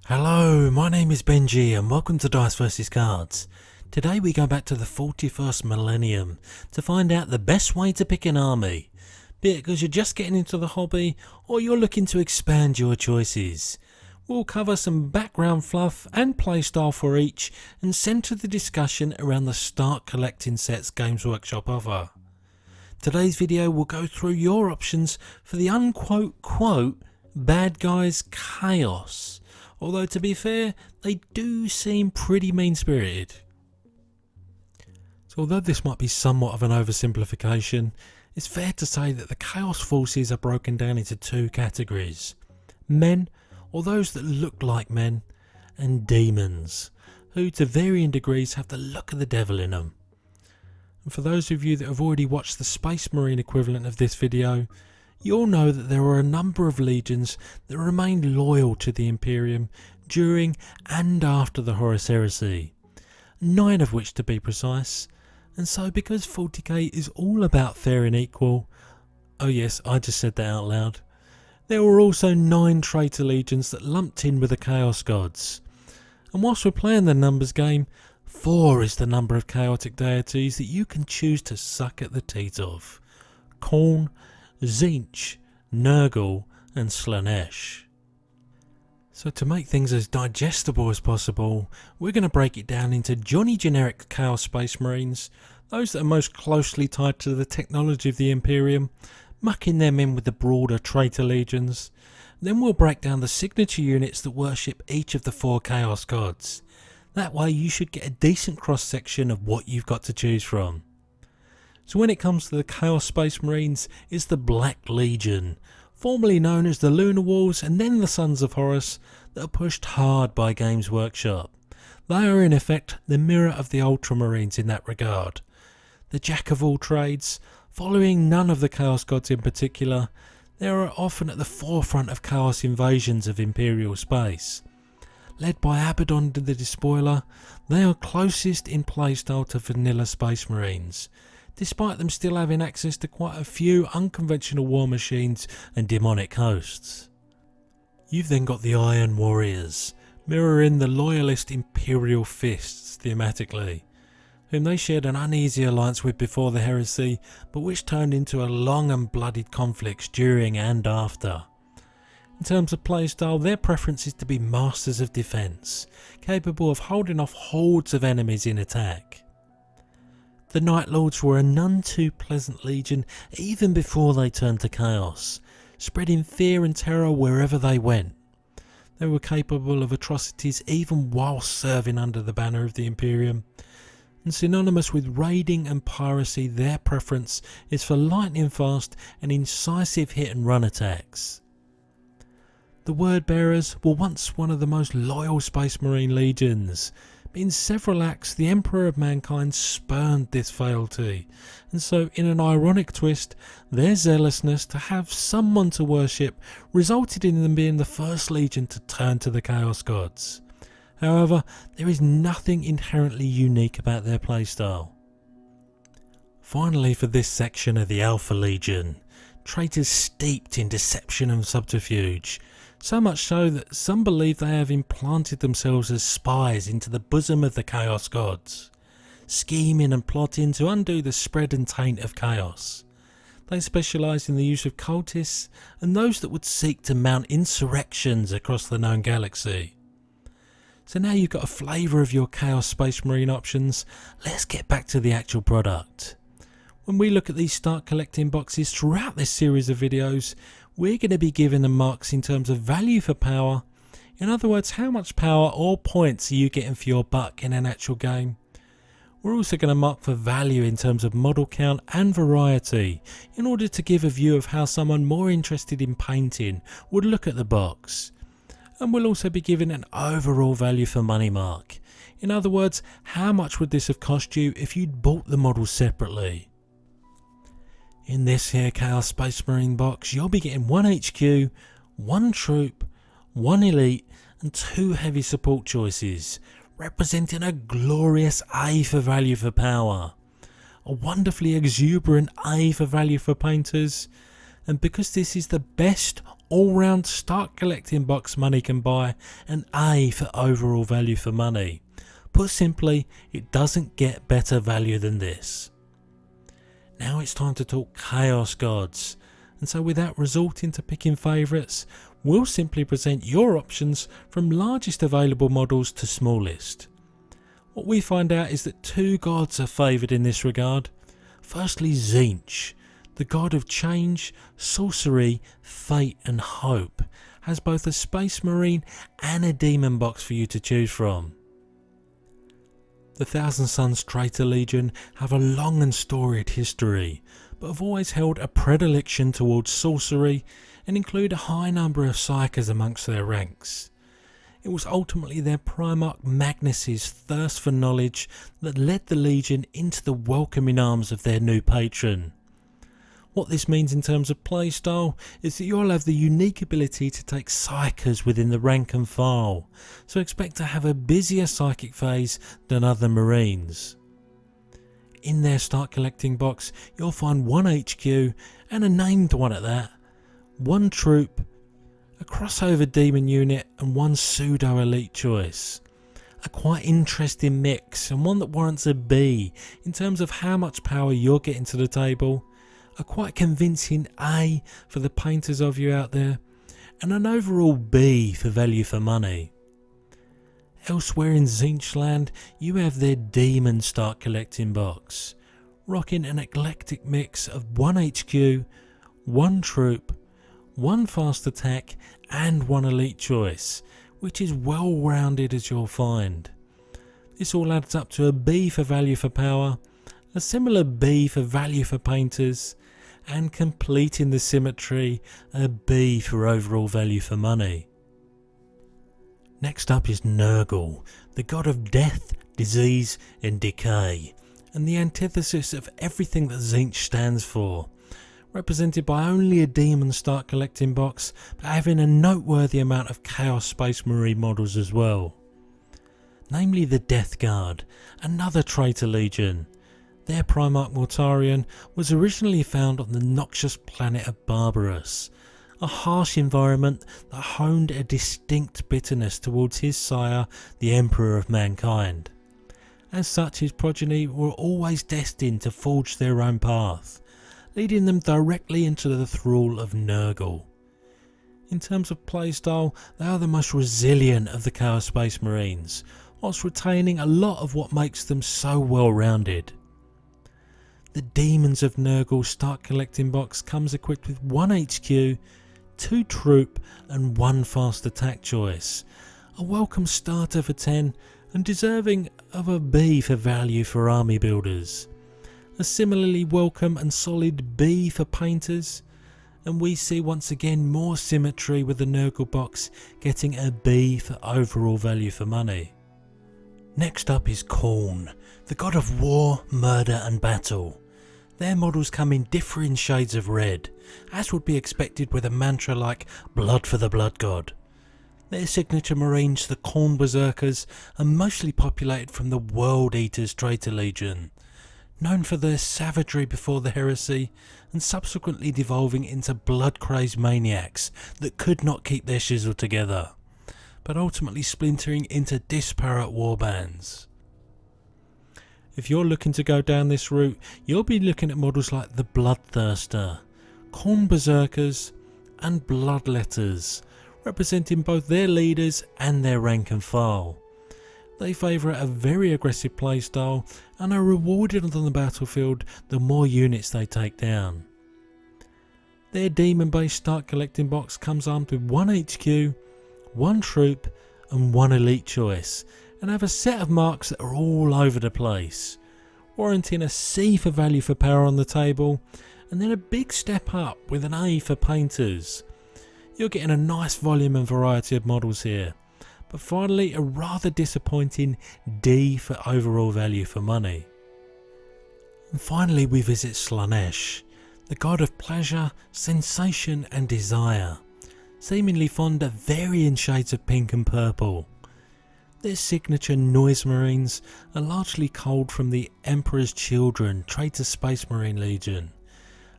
Hello, my name is Benji and welcome to Dice vs Cards. Today we go back to the 41st millennium to find out the best way to pick an army, be it because you're just getting into the hobby or you're looking to expand your choices. We'll cover some background fluff and playstyle for each and centre the discussion around the start collecting sets Games Workshop offer. Today's video will go through your options for the unquote bad guys chaos. Although to be fair, they do seem pretty mean-spirited. So although this might be somewhat of an oversimplification, it's fair to say that the Chaos Forces are broken down into two categories. Men, or those that look like men, and demons, who to varying degrees have the look of the devil in them. And for those of you that have already watched the Space Marine equivalent of this video, you'll know that there are a number of legions that remained loyal to the Imperium during and after the Horus Heresy, 9 of which to be precise. And so because 40k is all about fair and equal, oh yes, I just said that out loud, there were also 9 traitor legions that lumped in with the Chaos Gods. And whilst we're playing the numbers game, 4 is the number of chaotic deities that you can choose to suck at the teat of. Khorne, TZEENTCH, Nurgle and Slaanesh. So to make things as digestible as possible, we're going to break it down into Johnny generic Chaos Space Marines, those that are most closely tied to the technology of the Imperium, mucking them in with the broader traitor legions. Then we'll break down the signature units that worship each of the 4 Chaos Gods. That way you should get a decent cross section of what you've got to choose from. So when it comes to the Chaos Space Marines, it's the Black Legion, formerly known as the Lunar Wolves and then the Sons of Horus, that are pushed hard by Games Workshop. They are in effect the mirror of the Ultramarines in that regard. The jack of all trades, following none of the Chaos Gods in particular, they are often at the forefront of Chaos invasions of Imperial space. Led by Abaddon the Despoiler, they are closest in playstyle to vanilla Space Marines, despite them still having access to quite a few unconventional war machines and demonic hosts. You've then got the Iron Warriors, mirroring the loyalist Imperial Fists thematically, whom they shared an uneasy alliance with before the heresy, but which turned into a long and bloodied conflicts during and after. In terms of playstyle, their preference is to be masters of defence, capable of holding off hordes of enemies in attack. The Night Lords were a none too pleasant legion even before they turned to chaos, spreading fear and terror wherever they went. They were capable of atrocities even while serving under the banner of the Imperium, and synonymous with raiding and piracy, their preference is for lightning fast and incisive hit and run attacks. The Word Bearers were once one of the most loyal Space Marine legions. In several acts, the Emperor of Mankind spurned this fealty, and so in an ironic twist, their zealousness to have someone to worship resulted in them being the first legion to turn to the Chaos Gods. However, there is nothing inherently unique about their playstyle. Finally, for this section of the Alpha Legion, traitors steeped in deception and subterfuge, so much so that some believe they have implanted themselves as spies into the bosom of the Chaos Gods, scheming and plotting to undo the spread and taint of chaos. They specialise in the use of cultists and those that would seek to mount insurrections across the known galaxy. So now you've got a flavour of your Chaos Space Marine options, let's get back to the actual product. When we look at these start collecting boxes throughout this series of videos, we're going to be giving them marks in terms of value for power. In other words, how much power or points are you getting for your buck in an actual game. We're also going to mark for value in terms of model count and variety, in order to give a view of how someone more interested in painting would look at the box. And we'll also be giving an overall value for money mark. In other words, how much would this have cost you if you'd bought the models separately. In this here Chaos Space Marine box, you'll be getting 1 HQ, 1 troop, 1 elite and 2 heavy support choices, representing a glorious A for value for power, a wonderfully exuberant A for value for painters, and because this is the best all-round start collecting box money can buy, an A for overall value for money. Put simply, it doesn't get better value than this. Now it's time to talk Chaos Gods, and so without resorting to picking favourites, we'll simply present your options from largest available models to smallest. What we find out is that two gods are favoured in this regard. Firstly, TZEENTCH, the god of change, sorcery, fate and hope, has both a Space Marine and a demon box for you to choose from. The Thousand Sons Traitor Legion have a long and storied history, but have always held a predilection towards sorcery and include a high number of psykers amongst their ranks. It was ultimately their Primarch Magnus's thirst for knowledge that led the Legion into the welcoming arms of their new patron. What this means in terms of playstyle is that you'll have the unique ability to take psykers within the rank and file, so expect to have a busier psychic phase than other Marines. In their start collecting box you'll find one HQ, and a named one at that, one troop, a crossover demon unit and one pseudo elite choice. A quite interesting mix, and one that warrants a B in terms of how much power you're getting to the table. A quite convincing A for the painters of you out there, and an overall B for value for money. Elsewhere in TZEENTCH land you have their demon start collecting box, rocking an eclectic mix of one HQ, one troop, one fast attack and one elite choice, which is well rounded as you'll find. This all adds up to a B for value for power, a similar B for value for painters, and completing the symmetry, a B for overall value for money. Next up is Nurgle, the god of death, disease and decay, and the antithesis of everything that TZEENTCH stands for, represented by only a demon start collecting box, but having a noteworthy amount of Chaos Space Marine models as well. Namely the Death Guard, another traitor legion. Their Primarch Mortarion was originally found on the noxious planet of Barbarous, a harsh environment that honed a distinct bitterness towards his sire, the Emperor of Mankind. As such, his progeny were always destined to forge their own path, leading them directly into the thrall of Nurgle. In terms of playstyle, they are the most resilient of the Chaos Space Marines, whilst retaining a lot of what makes them so well rounded. The Demons of Nurgle start collecting box comes equipped with one HQ, two troop and one fast attack choice, a welcome starter for 10 and deserving of a B for value for army builders, a similarly welcome and solid B for painters, and we see once again more symmetry with the Nurgle box getting a B for overall value for money. Next up is Khorne, the god of war, murder and battle. Their models come in differing shades of red, as would be expected with a mantra like blood for the blood god. Their signature marines, the Khorne Berserkers, are mostly populated from the World Eaters Traitor Legion, known for their savagery before the heresy and subsequently devolving into blood-crazed maniacs that could not keep their shizzle together, but ultimately splintering into disparate warbands. If you're looking to go down this route, you'll be looking at models like the Bloodthirster, Khorne Berserkers and Bloodletters, representing both their leaders and their rank and file. They favour a very aggressive playstyle and are rewarded on the battlefield the more units they take down. Their demon based start collecting box comes armed with one HQ, one troop and one elite choice, and have a set of marks that are all over the place, warranting a C for value for power on the table, and then a big step up with an A for painters. You're getting a nice volume and variety of models here, but finally a rather disappointing D for overall value for money. And finally we visit Slaanesh, the god of pleasure, sensation and desire, seemingly fond of varying shades of pink and purple. Their signature Noise Marines are largely culled from the Emperor's Children Traitor Space Marine Legion,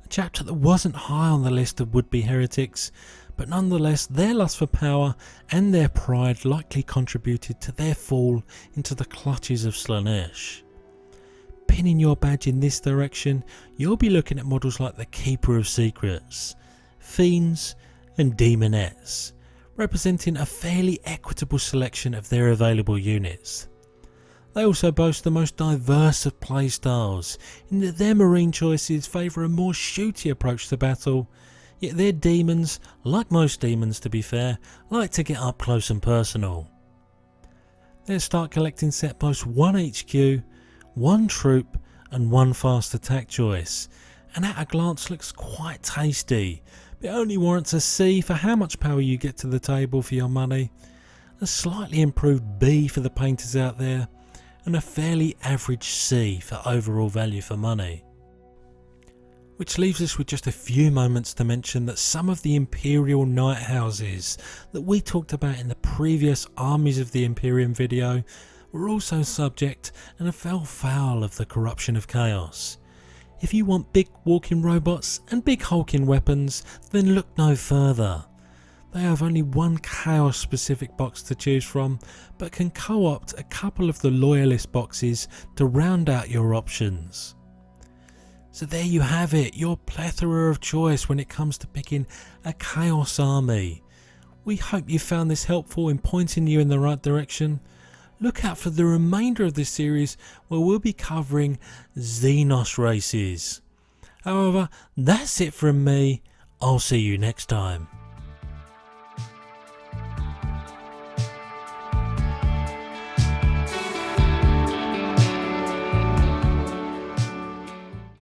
a chapter that wasn't high on the list of would-be heretics, but nonetheless their lust for power and their pride likely contributed to their fall into the clutches of Slaanesh. Pinning your badge in this direction, you'll be looking at models like the Keeper of Secrets, Fiends and Demonettes, representing a fairly equitable selection of their available units. They also boast the most diverse of playstyles, in that their marine choices favour a more shooty approach to battle, yet their demons, like most demons to be fair, like to get up close and personal. Their start collecting set boasts 1 HQ, 1 troop and 1 fast attack choice, and at a glance looks quite tasty, but it only warrants a C for how much power you get to the table for your money, a slightly improved B for the painters out there, and a fairly average C for overall value for money. Which leaves us with just a few moments to mention that some of the Imperial Night Houses that we talked about in the previous Armies of the Imperium video were also subject and fell foul of the corruption of chaos. If you want big walking robots and big hulking weapons, then look no further. They have only 1 chaos specific box to choose from, but can co-opt a couple of the loyalist boxes to round out your options. So there you have it, your plethora of choice when it comes to picking a chaos army. We hope you found this helpful in pointing you in the right direction. Look out for the remainder of this series where we'll be covering Xenos races. However, that's it from me. I'll see you next time.